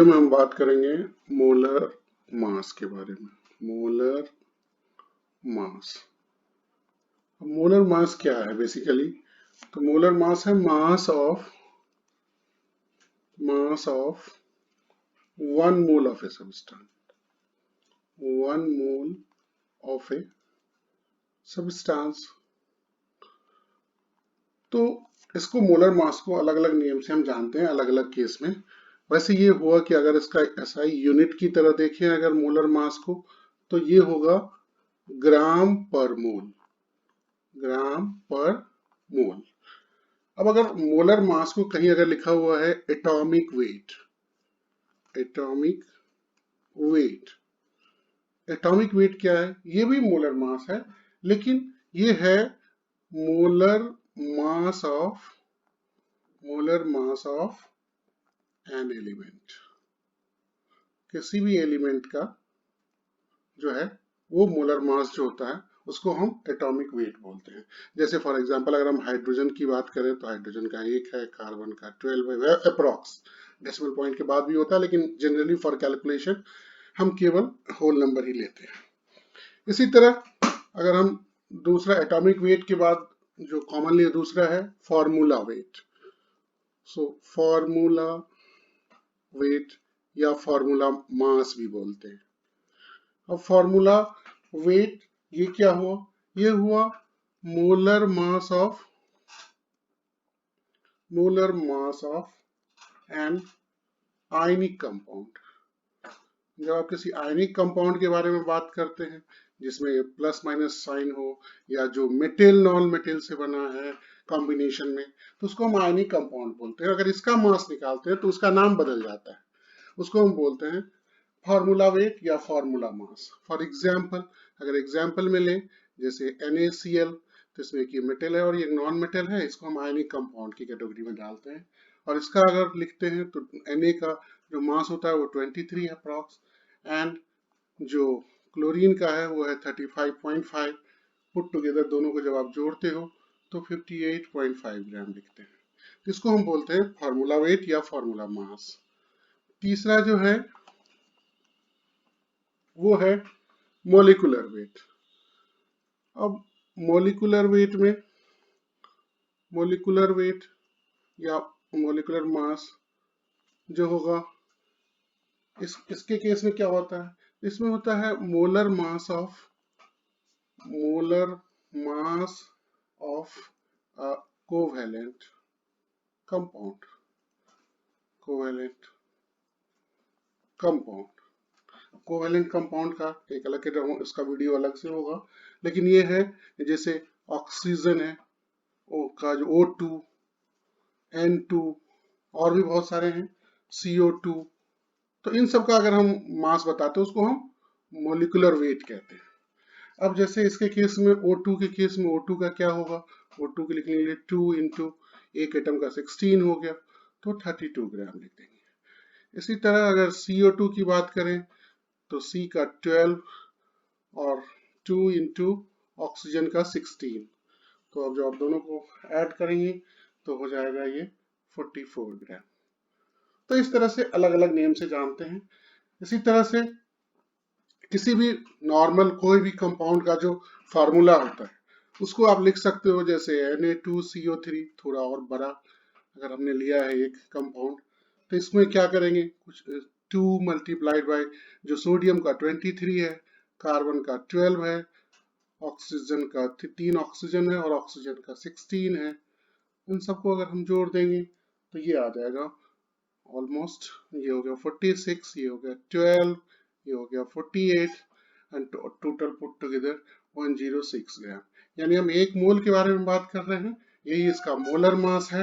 में हम बात करेंगे मोलर मास के बारे में। मोलर मास, मोलर मास क्या है बेसिकली? तो मोलर मास है mass of 1 mole of A substance, 1 mole of A substance. तो इसको मोलर मास को अलग अलग नियम से हम जानते हैं, अलग अलग केस में। वैसे ये हुआ कि अगर इसका एसआई यूनिट की तरह देखें अगर मोलर मास को, तो ये होगा ग्राम पर मोल, ग्राम पर मोल। अब अगर मोलर मास को कहीं अगर लिखा हुआ है atomic weight, atomic weight, atomic weight क्या है? ये भी मोलर मास है, लेकिन ये है molar mass of, molar mass of an element. किसी भी एलिमेंट का जो है वो मोलर मास जो होता है उसको हम एटॉमिक वेट बोलते हैं। जैसे फॉर एग्जांपल अगर हम हाइड्रोजन की बात करें तो हाइड्रोजन का 1 है, कार्बन का 12 है, अप्रॉक्स डेसिमल पॉइंट के बाद भी होता है, लेकिन जनरली फॉर कैलकुलेशन हम केवल होल नंबर ही लेते हैं। इसी तरह अगर हम दूसरा एटॉमिक वेट के बाद जो कॉमनली दूसरा है formula wait. So formula wait या फॉर्मूला मास भी बोलते हैं। अब फॉर्मूला वेट ये क्या हुआ? ये हुआ molar mass of, molar mass of an ionic compound. जब आप किसी आयनिक कंपाउंड के बारे में बात करते हैं जिसमें प्लस माइनस साइन हो या जो मेटल नॉन मेटल से बना है कॉम्बिनेशन में, तो उसको हम आयनिक कंपाउंड बोलते हैं। अगर इसका मास निकालते हैं तो उसका नाम बदल जाता है, उसको हम बोलते हैं फॉर्मूला वेट या फॉर्मूला मास। फॉर एग्जाम्पल अगर एग्जाम्पल में लें जैसे NaCl, तो इसमें एक ये मेटल है और ये नॉन मेटल है, इसको हम आयनिक कंपाउंड की कैटेगरी में डालते हैं। और इसका अगर लिखते हैं तो Na का जो मास होता है वो 23 है अप्रॉक्स, एंड जो क्लोरीन का है वो है 35.5। पुट टुगेदर दोनों को जब आप जोड़ते हो तो 58.5 ग्राम लिखते हैं। तो इसको हम बोलते हैं फॉर्मूला वेट या फॉर्मूला मास। तीसरा जो है वो है मोलिकुलर वेट। अब मोलिकुलर वेट में, मोलिकुलर वेट या मोलिकुलर मास जो होगा इसके केस में क्या होता है? इसमें होता है molar mass of, molar mass of a covalent compound, covalent compound. Covalent compound का एक अलग इसका वीडियो अलग से होगा, लेकिन ये है जैसे ऑक्सीजन है ओ का जो O2, N2 और भी बहुत सारे हैं, CO2। तो इन सब का अगर हम मास बताते हैं उसको हम मोलिकुलर वेट कहते हैं। अब जैसे इसके केस में O2 के केस में O2 का क्या होगा? O2 के लिखने के लिए 2 इंटू एक एटम का 16 हो गया तो 32 ग्राम लिख देंगे। इसी तरह अगर CO2 की बात करें तो C का 12 और 2 इंटू ऑक्सीजन का 16। तो अब जो आप दोनों को ऐड करेंगे तो हो जाएगा ये 44 ग्राम। तो इस तरह से अलग अलग नेम से जानते हैं। इसी तरह से किसी भी नॉर्मल कोई भी कंपाउंड का जो फार्मूला होता है उसको आप लिख सकते हो जैसे Na2CO3, थोड़ा और बड़ा अगर हमने लिया है एक कंपाउंड तो इसमें क्या करेंगे, कुछ 2 मल्टीप्लाइड बाय जो सोडियम का 23 है, कार्बन का 12 है, ऑक्सीजन का 3 ऑक्सीजन है और ऑक्सीजन का 16 है। उन सबको अगर हम जोड़ देंगे तो ये आ जाएगा ऑलमोस्ट, ये हो गया 46, ये हो गया 12, ये हो गया 48 एंड टोटल पुट टुगेदर 106 ग्राम। यानी हम एक मोल के बारे में बात कर रहे हैं, यही इसका मोलर मास है।